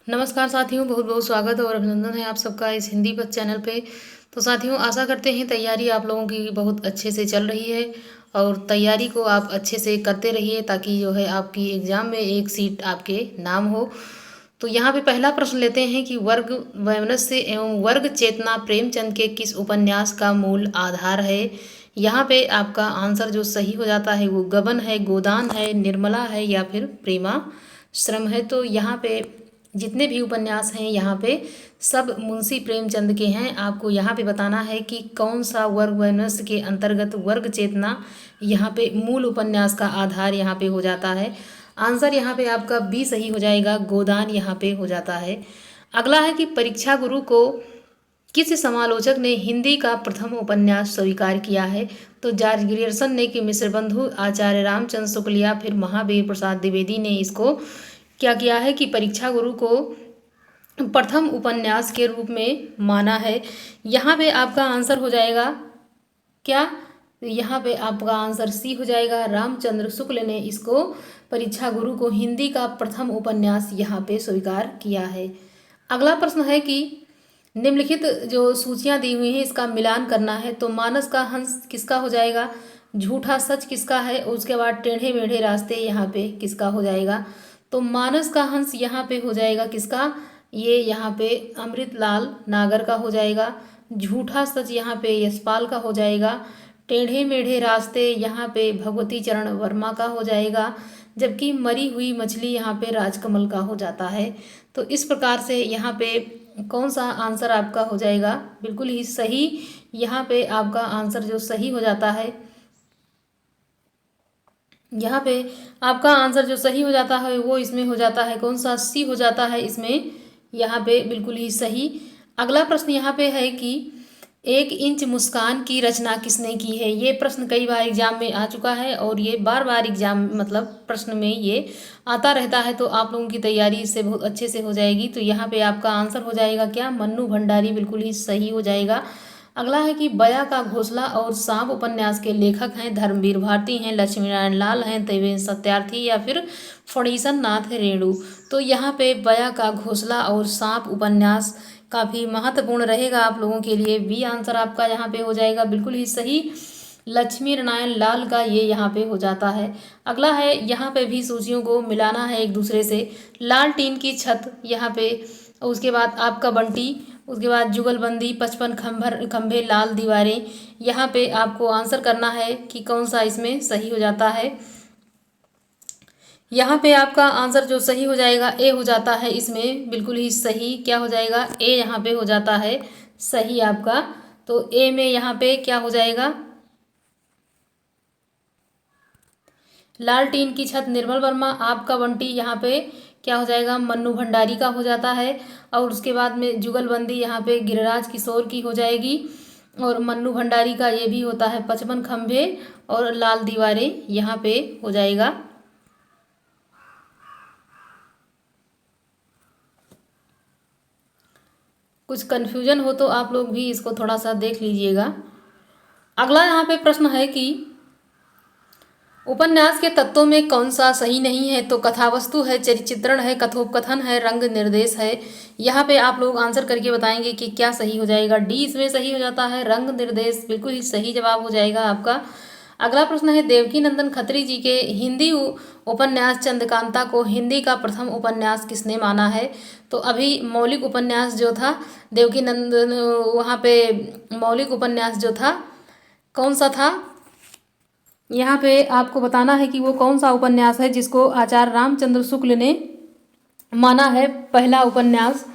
नमस्कार साथियों, बहुत बहुत स्वागत और अभिनंदन है आप सबका इस हिंदी पथ चैनल पे। तो साथियों, आशा करते हैं तैयारी आप लोगों की बहुत अच्छे से चल रही है और तैयारी को आप अच्छे से करते रहिए ताकि जो है आपकी एग्ज़ाम में एक सीट आपके नाम हो। तो यहाँ पे पहला प्रश्न लेते हैं कि वर्ग वैमनस्य एवं वर्ग चेतना प्रेमचंद के किस उपन्यास का मूल आधार है। यहाँ पे आपका आंसर जो सही हो जाता है वो गबन है, गोदान है, निर्मला है या फिर प्रेमा श्रम है। तो यहाँ पे जितने भी उपन्यास हैं यहाँ पे सब मुंशी प्रेमचंद के हैं। आपको यहाँ पे बताना है कि कौन सा वर्ग वैमनस्य के अंतर्गत वर्ग चेतना यहाँ पे मूल उपन्यास का आधार यहाँ पे हो जाता है। आंसर यहाँ पे आपका बी सही हो जाएगा, गोदान यहाँ पे हो जाता है। अगला है कि परीक्षा गुरु को किस समालोचक ने हिंदी का प्रथम उपन्यास स्वीकार किया है। तो जॉर्ज ग्रियर्सन ने, कि मिश्र बंधु, आचार्य रामचंद्र शुक्ल या फिर महावीर प्रसाद द्विवेदी ने इसको क्या किया है कि परीक्षा गुरु को प्रथम उपन्यास के रूप में माना है। यहाँ पे आपका आंसर हो जाएगा क्या, यहाँ पे आपका आंसर सी हो जाएगा। रामचंद्र शुक्ल ने इसको परीक्षा गुरु को हिंदी का प्रथम उपन्यास यहाँ पे स्वीकार किया है। अगला प्रश्न है कि निम्नलिखित जो सूचियाँ दी हुई हैं इसका मिलान करना है। तो मानस का हंस किसका हो जाएगा, झूठा सच किसका है, और उसके बाद टेढ़े मेढ़े रास्ते यहाँ पे किसका हो जाएगा। तो मानस का हंस यहाँ पे हो जाएगा किसका, ये यहाँ पे अमृतलाल नागर का हो जाएगा। झूठा सच यहाँ पे यशपाल का हो जाएगा। टेढ़े मेढ़े रास्ते यहाँ पे भगवती चरण वर्मा का हो जाएगा। जबकि मरी हुई मछली यहाँ पे राजकमल का हो जाता है। तो इस प्रकार से यहाँ पे कौन सा आंसर आपका हो जाएगा बिल्कुल ही सही। यहाँ पे आपका आंसर जो सही हो जाता है, यहाँ पे आपका आंसर जो सही हो जाता है वो इसमें हो जाता है कौन सा, सी हो जाता है इसमें, यहाँ पे बिल्कुल ही सही। अगला प्रश्न यहाँ पे है कि एक इंच मुस्कान की रचना किसने की है। ये प्रश्न कई बार एग्जाम में आ चुका है और ये बार बार एग्जाम मतलब प्रश्न में ये आता रहता है। तो आप लोगों की तैयारी इससे बहुत अच्छे से हो जाएगी। तो यहाँ पे आपका आंसर हो जाएगा क्या, मन्नू भंडारी, बिल्कुल ही सही हो जाएगा। अगला है कि बया का घोंसला और सांप उपन्यास के लेखक हैं धर्मवीर भारती हैं, लक्ष्मी नारायण लाल हैं, देवेंद्र सत्यार्थी या फिर फणीसन नाथ रेणु। तो यहाँ पे बया का घोंसला और सांप उपन्यास काफ़ी महत्वपूर्ण रहेगा आप लोगों के लिए। बी आंसर आपका यहाँ पे हो जाएगा बिल्कुल ही सही, लक्ष्मी नारायण लाल का ये यहाँ पे हो जाता है। अगला है, यहाँ पे भी सूचियों को मिलाना है एक दूसरे से। लाल टीन की छत यहाँ पे, उसके बाद आपका बंटी, उसके बाद जुगलबंदी, 55 खंभे लाल दीवारें। यहाँ पे आपको आंसर करना है कि कौन सा इसमें सही हो जाता है। यहाँ पे आपका आंसर जो सही हो जाएगा ए हो जाता है इसमें, बिल्कुल ही सही। क्या हो जाएगा, ए यहाँ पे हो जाता है सही आपका। तो ए में यहाँ पे क्या हो जाएगा, लाल टीन की छत निर्मल वर्मा, आपका बंटी यहाँ पे क्या हो जाएगा, मन्नू भंडारी का हो जाता है। और उसके बाद में जुगलबंदी यहाँ पे गिरिराज किशोर की हो जाएगी। और मन्नू भंडारी का ये भी होता है 55 खंभे और लाल दीवारें यहाँ पे हो जाएगा। कुछ कन्फ्यूजन हो तो आप लोग भी इसको थोड़ा सा देख लीजिएगा। अगला यहाँ पे प्रश्न है कि उपन्यास के तत्वों में कौन सा सही नहीं है। तो कथावस्तु है, चरित्र चित्रण है, कथोपकथन है, रंग निर्देश है। यहाँ पे आप लोग आंसर करके बताएंगे कि क्या सही हो जाएगा। डी इसमें सही हो जाता है, रंग निर्देश बिल्कुल ही सही जवाब हो जाएगा आपका। अगला प्रश्न है, देवकी नंदन खत्री जी के हिंदी उपन्यास चंद्रकांता को हिंदी का प्रथम उपन्यास किसने माना है। तो अभी मौलिक उपन्यास जो था देवकी नंदन, वहाँ पे मौलिक उपन्यास जो था कौन सा था, यहाँ पे आपको बताना है कि वो कौन सा उपन्यास है जिसको आचार्य रामचंद्र शुक्ल ने माना है पहला उपन्यास।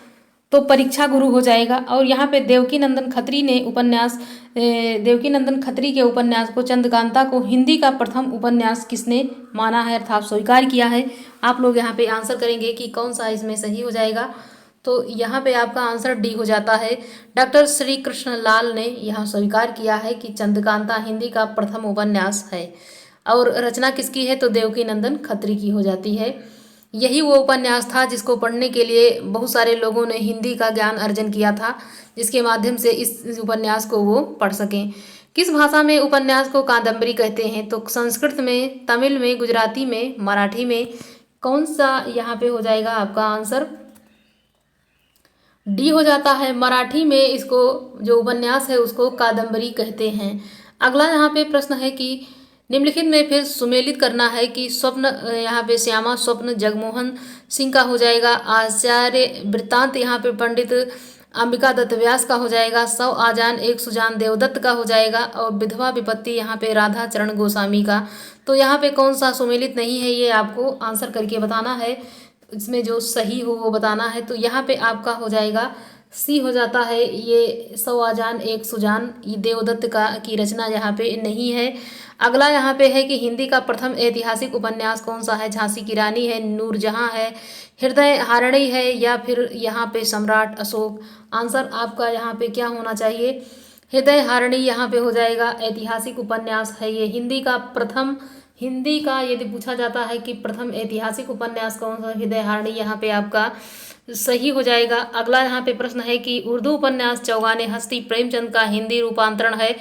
तो परीक्षा गुरु हो जाएगा। और यहाँ पे देवकी नंदन खत्री ने उपन्यास, देवकी नंदन खत्री के उपन्यास को चंद्रकांता को हिंदी का प्रथम उपन्यास किसने माना है अर्थात स्वीकार किया है। आप लोग यहाँ पे आंसर करेंगे कि कौन सा इसमें सही हो जाएगा। तो यहाँ पे आपका आंसर डी हो जाता है, डॉक्टर श्री कृष्ण लाल ने यहाँ स्वीकार किया है कि चंद्रकांता हिंदी का प्रथम उपन्यास है। और रचना किसकी है, तो देवकी नंदन खत्री की हो जाती है। यही वो उपन्यास था जिसको पढ़ने के लिए बहुत सारे लोगों ने हिंदी का ज्ञान अर्जन किया था, जिसके माध्यम से इस उपन्यास को वो पढ़ सकें। किस भाषा में उपन्यास को कादम्बरी कहते हैं। तो संस्कृत में, तमिल में, गुजराती में, मराठी में, कौन सा यहाँ पे हो जाएगा आपका आंसर। डी हो जाता है मराठी में इसको जो उपन्यास है उसको कादम्बरी कहते हैं। अगला यहाँ पे प्रश्न है कि निम्नलिखित में फिर सुमेलित करना है कि स्वप्न यहाँ पे श्यामा स्वप्न जगमोहन सिंह का हो जाएगा। आचार्य वृत्तांत यहाँ पे पंडित अंबिका दत्त व्यास का हो जाएगा। सौ आजान एक सुजान देवदत्त का हो जाएगा। और विधवा विपत्ति यहाँ पे राधा चरण गोस्वामी का। तो यहाँ पे कौन सा सुमेलित नहीं है ये आपको आंसर करके बताना है, इसमें जो सही हो वो बताना है। तो यहाँ पे आपका हो जाएगा सी हो जाता है, ये सौ आजान एक सुजान ये देवदत्त का की रचना यहाँ पे नहीं है। अगला यहाँ पे है कि हिंदी का प्रथम ऐतिहासिक उपन्यास कौन सा है। झांसी की रानी है, नूरजहां है, हृदय हारिणी है, या फिर यहाँ पे सम्राट अशोक। आंसर आपका यहाँ पे क्या होना चाहिए, हृदय हारिणी यहाँ पे हो जाएगा। ऐतिहासिक उपन्यास है ये हिंदी का प्रथम, हिंदी का यदि पूछा जाता है कि प्रथम ऐतिहासिक उपन्यास कौन सा, हृदय हारिणी यहाँ पे आपका सही हो जाएगा। अगला यहाँ पे प्रश्न है कि उर्दू उपन्यास चौगाने हस्ती प्रेमचंद का हिंदी रूपांतरण है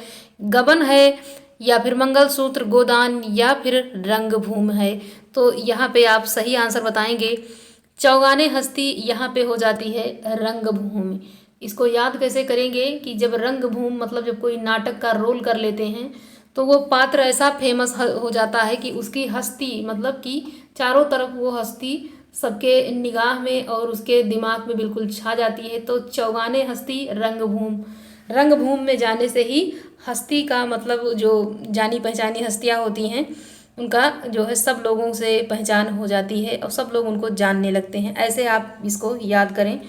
गबन है, या फिर मंगलसूत्र, गोदान, या फिर रंगभूमि है। तो यहाँ पे आप सही आंसर बताएंगे। चौगाने हस्ती यहाँ पे हो जाती है रंगभूमि। इसको याद कैसे करेंगे कि जब रंगभूमि मतलब जब कोई नाटक का रोल कर लेते हैं तो वो पात्र ऐसा फेमस हो जाता है कि उसकी हस्ती मतलब कि चारों तरफ वो हस्ती सबके निगाह में और उसके दिमाग में बिल्कुल छा जाती है। तो चौगाने हस्ती रंगभूमि, रंगभूमि में जाने से ही हस्ती का मतलब जो जानी पहचानी हस्तियाँ होती हैं उनका जो है सब लोगों से पहचान हो जाती है और सब लोग उनको जानने लगते हैं। ऐसे आप इसको याद करें।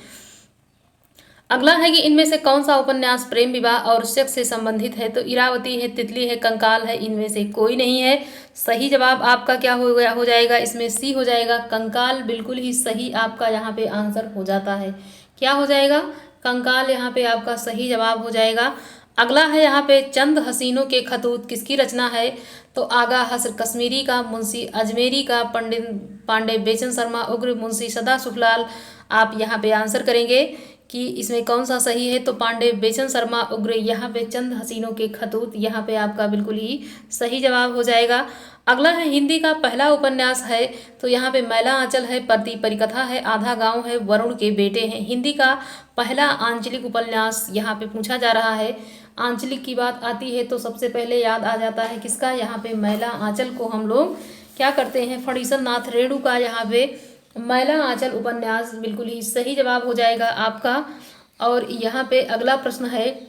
अगला है कि इनमें से कौन सा उपन्यास प्रेम विवाह और सेक्स से संबंधित है। तो इरावती है, तितली है, कंकाल है, इनमें से कोई नहीं है। सही जवाब आपका क्या हो गया हो जाएगा, इसमें सी हो जाएगा कंकाल। बिल्कुल ही सही आपका यहाँ पे आंसर हो जाता है। क्या हो जाएगा, कंकाल यहाँ पे आपका सही जवाब हो जाएगा। अगला है यहाँ पे चंद हसीनों के खतूत किसकी रचना है। तो आगा हसर कश्मीरी का, मुंशी अजमेरी का, पंडित पांडे बेचन शर्मा उग्र, मुंशी सदा सुखलाल। आप यहाँ पे आंसर करेंगे कि इसमें कौन सा सही है। तो पांडे बेचन शर्मा उग्र, यहाँ पे चंद हसीनों के खतूत यहाँ पे आपका बिल्कुल ही सही जवाब हो जाएगा। अगला है हिंदी का पहला उपन्यास है। तो यहाँ पे मैला आंचल है, पति परिकथा है, आधा गांव है, वरुण के बेटे हैं। हिंदी का पहला आंचलिक उपन्यास यहाँ पे पूछा जा रहा है। आंचलिक की बात आती है तो सबसे पहले याद आ जाता है किसका, यहाँ पे मैला आंचल को हम लोग क्या करते हैं, फणीसर नाथ रेणु का यहाँ पे मैला आंचल उपन्यास बिल्कुल ही सही जवाब हो जाएगा आपका। और यहाँ पे अगला प्रश्न है,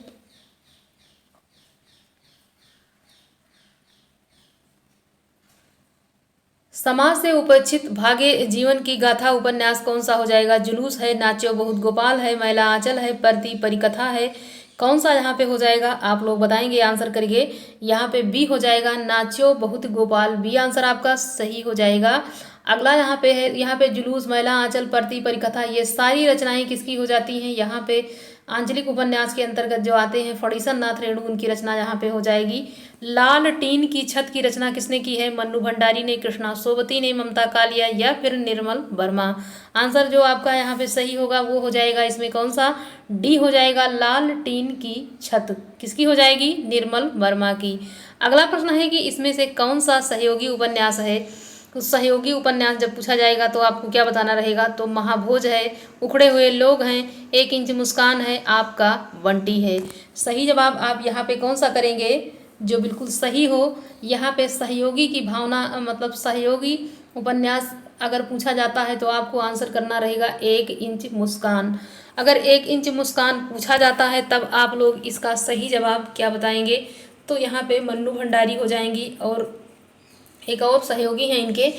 समाज से उपेक्षित भागे जीवन की गाथा उपन्यास कौन सा हो जाएगा। जुलूस है, नाच्यो बहुत गोपाल है, मैला आंचल है, परती परिकथा है। कौन सा यहाँ पे हो जाएगा आप लोग बताएंगे, आंसर करिए। यहाँ पे बी हो जाएगा, नाच्यो बहुत गोपाल। बी आंसर आपका सही हो जाएगा। अगला यहाँ पे है, यहाँ पे जुलूस, मैला आंचल, परती परिकथा ये सारी रचनाएं किसकी हो जाती हैं। यहाँ पे आंचलिक उपन्यास के अंतर्गत जो आते हैं फणीसर नाथ रेणु, उनकी रचना यहाँ पे हो जाएगी। लाल टीन की छत की रचना किसने की है। मन्नू भंडारी ने, कृष्णा सोबती ने, ममता कालिया, या फिर निर्मल वर्मा। आंसर जो आपका यहाँ पे सही होगा वो हो जाएगा इसमें कौन सा, डी हो जाएगा। लाल टीन की छत किसकी हो जाएगी, निर्मल वर्मा की। अगला प्रश्न है कि इसमें से कौन सा सहयोगी उपन्यास है। तो सहयोगी उपन्यास जब पूछा जाएगा तो आपको क्या बताना रहेगा। तो महाभोज है, उखड़े हुए लोग हैं, एक इंच मुस्कान है, आपका बंटी है। सही जवाब आप यहाँ पे कौन सा करेंगे, जो बिल्कुल सही हो। यहाँ पे सहयोगी की भावना मतलब सहयोगी उपन्यास अगर पूछा जाता है तो आपको आंसर करना रहेगा एक इंच मुस्कान। अगर एक इंच मुस्कान पूछा जाता है तब आप लोग इसका सही जवाब क्या बताएंगे। तो यहाँ पे मन्नू भंडारी हो जाएंगी और एक और सहयोगी हैं इनके,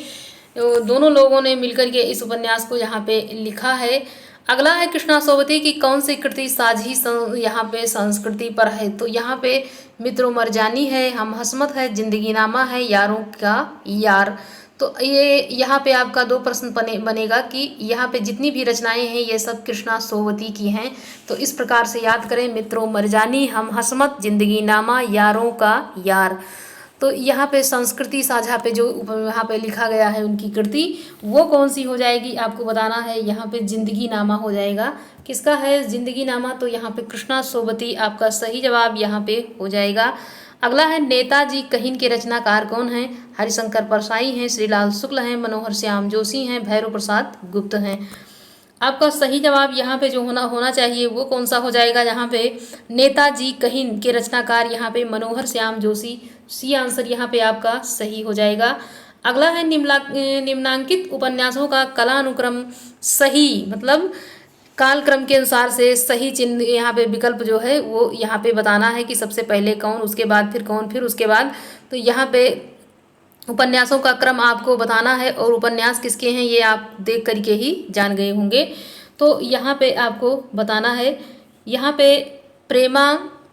तो दोनों लोगों ने मिलकर के इस उपन्यास को यहाँ पे लिखा है। अगला है कृष्णा सोबती की कौन सी कृति साझी यहाँ पे संस्कृति पर है। तो यहाँ पे मित्रों मरजानी है, हम हसमत है, जिंदगी नामा है, यारों का यार। तो ये यहाँ पे आपका दो प्रश्न बनेगा कि यहाँ पे जितनी भी रचनाएं हैं ये सब कृष्णा सोबती की हैं। तो इस प्रकार से याद करें, मित्रों मरजानी, हम हसमत, जिंदगी नामा, यारों का यार। तो यहाँ पे संस्कृति साझा पे जो यहाँ पे लिखा गया है उनकी कृति वो कौन सी हो जाएगी आपको बताना है। यहाँ पे जिंदगी नामा हो जाएगा। किसका है जिंदगी नामा, तो यहाँ पे कृष्णा सोबती आपका सही जवाब यहाँ पे हो जाएगा। अगला है नेताजी कहिन के रचनाकार कौन हैं। हरिशंकर परसाई हैं, श्रीलाल शुक्ल हैं, मनोहर श्याम जोशी हैं, भैरव प्रसाद गुप्त हैं। आपका सही जवाब यहाँ पे जो होना चाहिए वो कौन सा हो जाएगा, यहाँ पे नेताजी कहिन के रचनाकार यहाँ पे मनोहर श्याम जोशी। सी आंसर यहाँ पे आपका सही हो जाएगा। अगला है निम्नांकित उपन्यासों का कालानुक्रम सही, मतलब कालक्रम के अनुसार से सही चिन्ह यहाँ पे विकल्प जो है वो यहाँ पे बताना है कि सबसे पहले कौन, उसके बाद फिर कौन, फिर उसके बाद। तो यहाँ पे उपन्यासों का क्रम आपको बताना है और उपन्यास किसके हैं ये आप देख करके ही जान गए होंगे। तो यहाँ पे आपको बताना है, यहाँ पे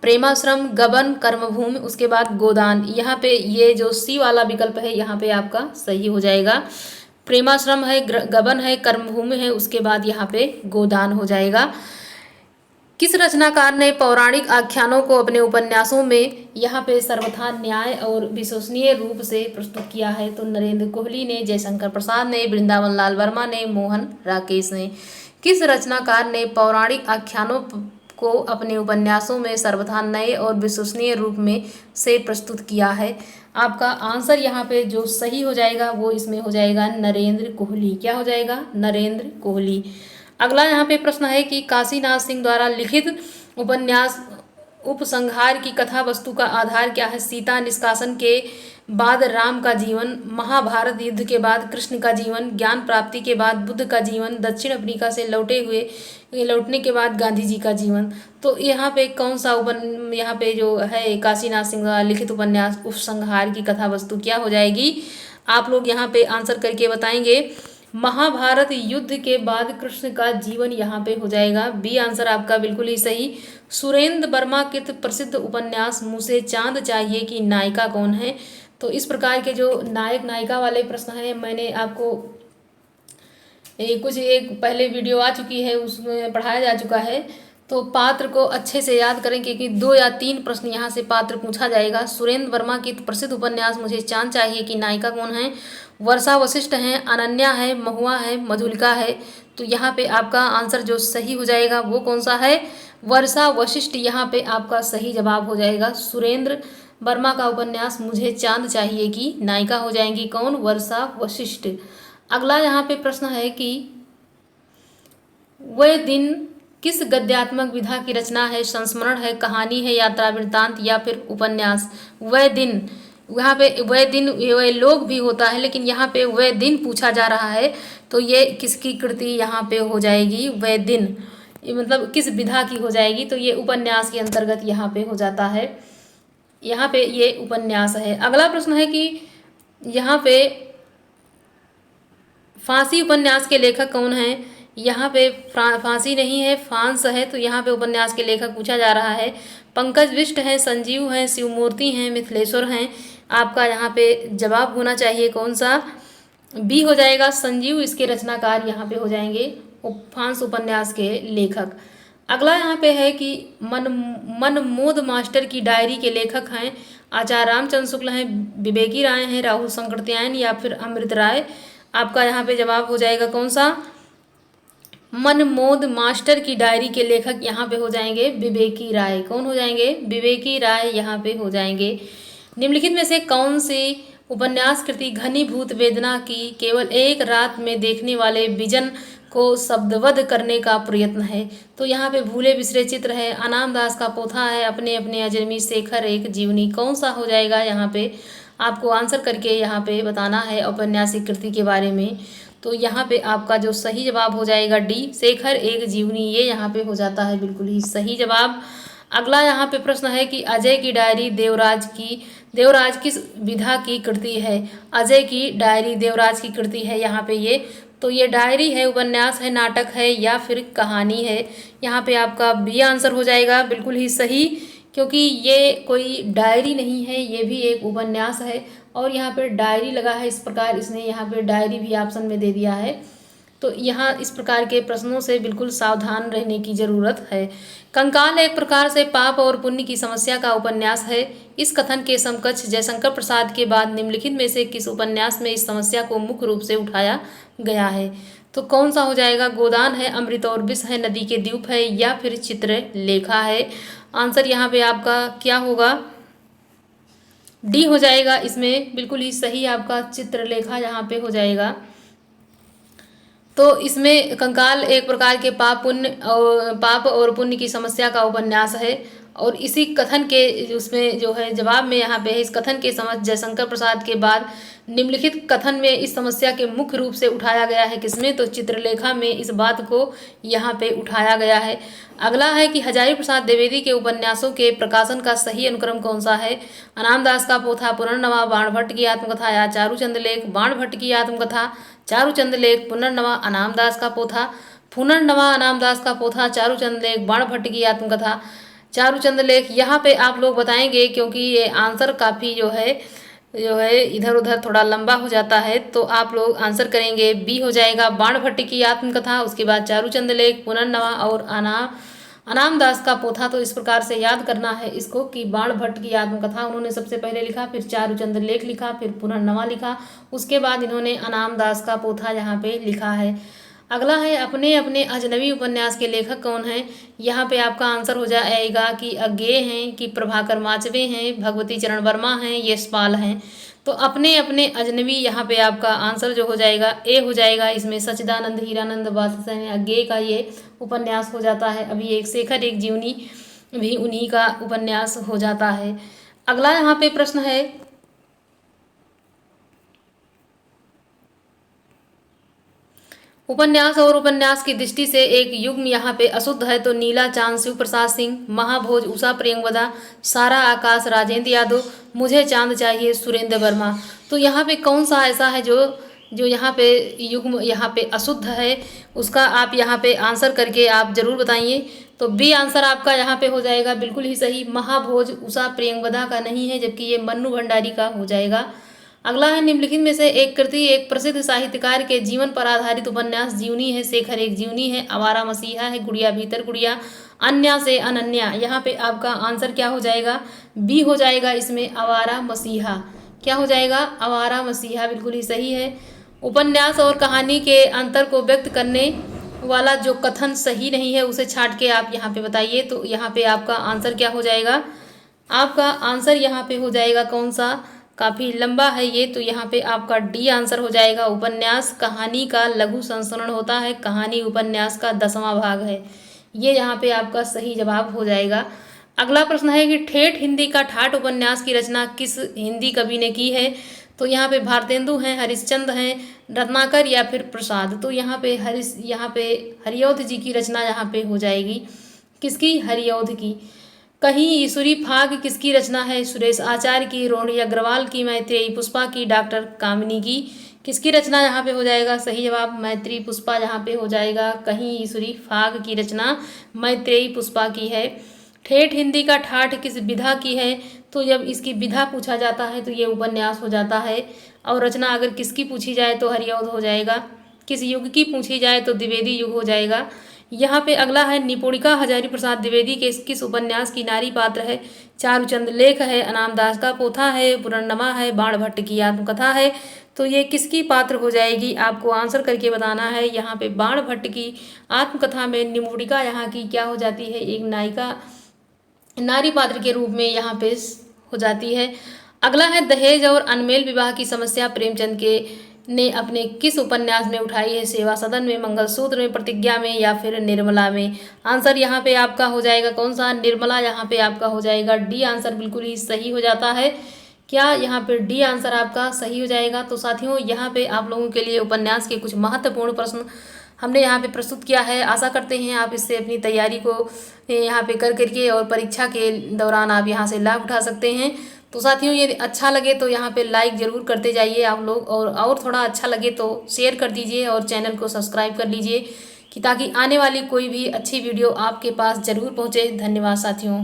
प्रेमाश्रम, गबन, कर्मभूमि, उसके बाद गोदान। यहाँ पे ये जो सी वाला विकल्प है यहाँ पे आपका सही हो जाएगा। प्रेमाश्रम है, गबन है, कर्मभूमि है, उसके बाद यहाँ पे गोदान हो जाएगा। किस रचनाकार ने पौराणिक आख्यानों को अपने उपन्यासों में यहाँ पे सर्वथा न्याय और विश्वसनीय रूप से प्रस्तुत किया है? तो नरेंद्र कोहली ने, जयशंकर प्रसाद ने, वृंदावन लाल वर्मा ने, मोहन राकेश ने। किस रचनाकार ने पौराणिक आख्यानों को अपने उपन्यासों में सर्वथा नए और विश्वसनीय रूप में से प्रस्तुत किया है? आपका आंसर यहाँ पे जो सही हो जाएगा वो इसमें हो जाएगा नरेंद्र कोहली। क्या हो जाएगा? नरेंद्र कोहली। अगला यहाँ पे प्रश्न है कि काशीनाथ सिंह द्वारा लिखित उपन्यास उपसंहार की कथा वस्तु का आधार क्या है? सीता निष्कासन के बाद राम का जीवन, महाभारत युद्ध के बाद कृष्ण का जीवन, ज्ञान प्राप्ति के बाद बुद्ध का जीवन, दक्षिण अफ्रीका से लौटने के बाद गांधी जी का जीवन। तो यहाँ पे कौन सा यहाँ पे जो है काशीनाथ सिंह द्वारा लिखित उपन्यास उपसंहार की कथा वस्तु क्या हो जाएगी? आप लोग यहाँ पे आंसर करके बताएंगे। महाभारत युद्ध के बाद कृष्ण का जीवन यहाँ पे हो जाएगा। बी आंसर आपका बिल्कुल ही सही। सुरेंद्र वर्मा कृत प्रसिद्ध उपन्यास मुझे चांद चाहिए की नायिका कौन है? तो इस प्रकार के जो नायक नायिका वाले प्रश्न हैं मैंने आपको एक पहले वीडियो आ चुकी है उसमें पढ़ाया जा चुका है। तो पात्र को अच्छे से याद करें क्योंकि 2 या 3 प्रश्न यहाँ से पात्र पूछा जाएगा। सुरेंद्र वर्मा की प्रसिद्ध उपन्यास मुझे चांद चाहिए की नायिका कौन है? वर्षा वशिष्ठ हैं, अनन्या है, महुआ है, मधुलिका है। तो यहाँ पे आपका आंसर जो सही हो जाएगा वो कौन सा है? वर्षा वशिष्ठ यहाँ पे आपका सही जवाब हो जाएगा। सुरेंद्र वर्मा का उपन्यास मुझे चांद चाहिए की नायिका हो जाएंगी कौन? वर्षा वशिष्ठ। अगला यहाँ पे प्रश्न है कि वह दिन किस गद्यात्मक विधा की रचना है? संस्मरण है, कहानी है, यात्रा वृत्तांत या फिर उपन्यास? वह दिन, यहाँ पे वह दिन वह लोग भी होता है लेकिन यहाँ पे वह दिन पूछा जा रहा है। तो ये किसकी कृति यहाँ पे हो जाएगी? वह दिन, मतलब किस विधा की हो जाएगी? तो ये उपन्यास के अंतर्गत यहाँ पे हो जाता है। यहाँ पे ये उपन्यास है। अगला प्रश्न है कि यहाँ पे फांसी उपन्यास के लेखक कौन हैं? यहाँ पे फांसी नहीं है, फांस है। तो यहाँ पे उपन्यास के लेखक पूछा जा रहा है। पंकज बिष्ट हैं, संजीव हैं, शिवमूर्ति हैं, मिथिलेश्वर हैं। आपका यहाँ पे जवाब होना चाहिए कौन सा? बी हो जाएगा संजीव, इसके रचनाकार यहाँ पे हो जाएंगे फांस उपन्यास के लेखक। अगला यहाँ पे है कि मनमोद मास्टर की डायरी के लेखक हैं आचार्य रामचंद्र शुक्ल हैं, विवेकी राय हैं, राहुल संकृत्यायन या फिर अमृत राय। आपका यहाँ पे जवाब हो जाएगा कौन सा? मनमोद मास्टर की डायरी के लेखक यहाँ पे हो जाएंगे विवेकी राय। कौन हो जाएंगे? विवेकी राय यहाँ पे हो जाएंगे। निम्नलिखित में से कौन सी उपन्यास कृति घनीभूत वेदना की केवल एक रात में देखने वाले विजन को शब्दबद्ध करने का प्रयत्न है? तो यहाँ पे भूले बिसरे चित्र है, अनाम दास का पोथा है, अपने अपने अजरमी, शेखर एक जीवनी। कौन सा हो जाएगा? यहाँ पे आपको आंसर करके यहाँ पे बताना है औपन्यासिक कृति के बारे में। तो यहाँ पे आपका जो सही जवाब हो जाएगा डी, शेखर एक जीवनी, ये यहाँ पे हो जाता है बिल्कुल ही सही जवाब। अगला यहाँ पे प्रश्न है कि अजय की डायरी देवराज किस विधा की कृति है? अजय की डायरी देवराज की कृति है यहाँ पे ये। तो ये डायरी है, उपन्यास है, नाटक है या फिर कहानी है? यहाँ पे आपका बी आंसर हो जाएगा बिल्कुल ही सही, क्योंकि ये कोई डायरी नहीं है, ये भी एक उपन्यास है और यहाँ पे डायरी लगा है। इस प्रकार इसने यहाँ पे डायरी भी ऑप्शन में दे दिया है। तो यहाँ इस प्रकार के प्रश्नों से बिल्कुल सावधान रहने की ज़रूरत है। कंकाल एक प्रकार से पाप और पुण्य की समस्या का उपन्यास है। इस कथन के समकक्ष जयशंकर प्रसाद के बाद निम्नलिखित में से किस उपन्यास में इस समस्या को मुख्य रूप से उठाया गया है? तो कौन सा हो जाएगा? गोदान है, अमृत और विष है, नदी के द्वीप है या फिर चित्रलेखा है? आंसर यहाँ पे आपका क्या होगा? डी हो जाएगा इसमें बिल्कुल ही सही आपका चित्रलेखा यहाँ पे हो जाएगा। तो इसमें कंकाल एक प्रकार के पाप और पुण्य की समस्या का उपन्यास है। और इसी कथन के उसमें जो है जवाब में यहाँ पे है, इस कथन के समझ जयशंकर प्रसाद के बाद निम्नलिखित कथन में इस समस्या के मुख्य रूप से उठाया गया है किसमें, तो चित्रलेखा में इस बात को यहाँ पे उठाया गया है। अगला है कि हजारी प्रसाद द्विवेदी के उपन्यासों के प्रकाशन का सही अनुक्रम कौन सा है। अनामदास का पोथा पुनर्नवा बाणभट्ट की आत्मकथा या चारूचंद लेख बाणभट्ट की आत्मकथा, चारूचंद लेख पुनर्नवा अनामदास का पोथा, पुनर्नवा अनामदास का पोथा, चारूचंद लेख बाणभट्ट की आत्मकथा, चारूचंद लेख। यहाँ पे आप लोग बताएंगे क्योंकि ये आंसर काफ़ी जो है इधर उधर थोड़ा लंबा हो जाता है, तो आप लोग आंसर करेंगे बी हो जाएगा बाणभट्ट की आत्मकथा, उसके बाद चारूचंद लेख, पुनर्नवा और अनामदास का पोथा। तो इस प्रकार से याद करना है इसको कि बाणभट्ट की आत्मकथा उन्होंने सबसे पहले लिखा, फिर चारूचंद लेख लिखा, फिर पुनर्नवा लिखा, उसके बाद इन्होंने अनामदास का पोथा यहाँ पे लिखा है। अगला है अपने अपने अजनबी उपन्यास के लेखक कौन हैं। यहाँ पे आपका आंसर हो जाएगा कि अज्ञेय हैं, कि प्रभाकर माचवे हैं, भगवती चरण वर्मा हैं, यशपाल हैं। तो अपने अपने अजनबी यहाँ पे आपका आंसर जो हो जाएगा ए हो जाएगा। इसमें सच्चिदानंद हीरानंद बादशाह अज्ञेय का ये उपन्यास हो जाता है। अभी एक शेखर एक जीवनी भी उन्हीं का उपन्यास हो जाता है। अगला यहाँ पे प्रश्न है, उपन्यास और उपन्यास की दृष्टि से एक युग्म यहाँ पे अशुद्ध है तो नीला चांद शिव प्रसाद सिंह, महाभोज उषा प्रियंवदा, सारा आकाश राजेंद्र यादव, मुझे चांद चाहिए सुरेंद्र वर्मा। तो यहाँ पे कौन सा ऐसा है जो यहाँ पे युग्म यहाँ पे अशुद्ध है, उसका आप यहाँ पे आंसर करके आप जरूर बताइए। तो बी आंसर आपका यहाँ पे हो जाएगा बिल्कुल ही सही, महाभोज उषा प्रियंवदा का नहीं है, जबकि ये मन्नू भंडारी का हो जाएगा। अगला है निम्नलिखित में से एक कृति एक प्रसिद्ध साहित्यकार के जीवन पर आधारित उपन्यास जीवनी है, शेखर एक जीवनी है, आवारा मसीहा है, गुड़िया भीतर गुड़िया, अन्या से अनन्या। यहाँ पे आपका आंसर क्या हो जाएगा, बी हो जाएगा। इसमें आवारा मसीहा क्या हो जाएगा, आवारा मसीहा बिल्कुल ही सही है। उपन्यास और कहानी के अंतर को व्यक्त करने वाला जो कथन सही नहीं है उसे छांट के आप यहाँ पे बताइए। तो यहाँ पे आपका आंसर क्या हो जाएगा, आपका आंसर यहाँ पे हो जाएगा कौन सा, काफ़ी लंबा है ये, तो यहाँ पे आपका डी आंसर हो जाएगा। उपन्यास कहानी का लघु संस्करण होता है, कहानी उपन्यास का 10वां भाग है, ये यहाँ पे आपका सही जवाब हो जाएगा। अगला प्रश्न है कि ठेठ हिंदी का ठाठ उपन्यास की रचना किस हिंदी कवि ने की है। तो यहाँ पे भारतेंदु हैं, हरिश्चंद्र हैं, रत्नाकर या फिर प्रसाद। तो यहाँ पे हरिऔध जी की रचना यहाँ पे हो जाएगी, किसकी, हरिऔध की। कहीं ईश्वरी फाग किसकी रचना है, सुरेश आचार्य की, रोहिणी अग्रवाल की, मैत्रेयी पुष्पा की, डॉक्टर कामिनी की। किसकी रचना यहाँ पे हो जाएगा, सही जवाब मैत्रेयी पुष्पा यहाँ पे हो जाएगा। कहीं ईश्वरी फाग की रचना मैत्रेयी पुष्पा की है। ठेठ हिंदी का ठाठ किस विधा की है। तो जब इसकी विधा पूछा जाता है तो ये उपन्यास हो जाता है, और रचना अगर किसकी पूछी जाए तो हरिऔध हो जाएगा, किस युग की पूछी जाए तो द्विवेदी युग हो जाएगा। यहाँ पे अगला है निपुणिका हजारी प्रसाद द्विवेदी के किस उपन्यास की नारी पात्र है। चारूचंद लेख है, अनामदास का पोथा है, पुनर्नवा है, बाणभट्ट की आत्मकथा है। तो ये किसकी पात्र हो जाएगी, आपको आंसर करके बताना है। यहाँ पे बाणभट्ट की आत्मकथा में निपुणिका यहाँ की क्या हो जाती है, एक नायिका नारी पात्र के रूप में यहाँ पे हो जाती है। अगला है दहेज और अनमेल विवाह की समस्या प्रेमचंद ने अपने किस उपन्यास में उठाई है। सेवा सदन में, मंगलसूत्र में, प्रतिज्ञा में या फिर निर्मला में। आंसर यहाँ पे आपका हो जाएगा कौन सा, निर्मला यहाँ पे आपका हो जाएगा। डी आंसर बिल्कुल ही सही हो जाता है। क्या यहाँ पे डी आंसर आपका सही हो जाएगा। तो साथियों यहाँ पे आप लोगों के लिए उपन्यास के कुछ महत्वपूर्ण प्रश्न हमने यहाँ पे प्रस्तुत किया है। आशा करते हैं आप इससे अपनी तैयारी को यहाँ पे करके और परीक्षा के दौरान आप यहाँ से लाभ उठा सकते हैं। तो साथियों यदि अच्छा लगे तो यहाँ पे लाइक ज़रूर करते जाइए आप लोग, और थोड़ा अच्छा लगे तो शेयर कर दीजिए और चैनल को सब्सक्राइब कर लीजिए, कि ताकि आने वाली कोई भी अच्छी वीडियो आपके पास ज़रूर पहुँचे। धन्यवाद साथियों।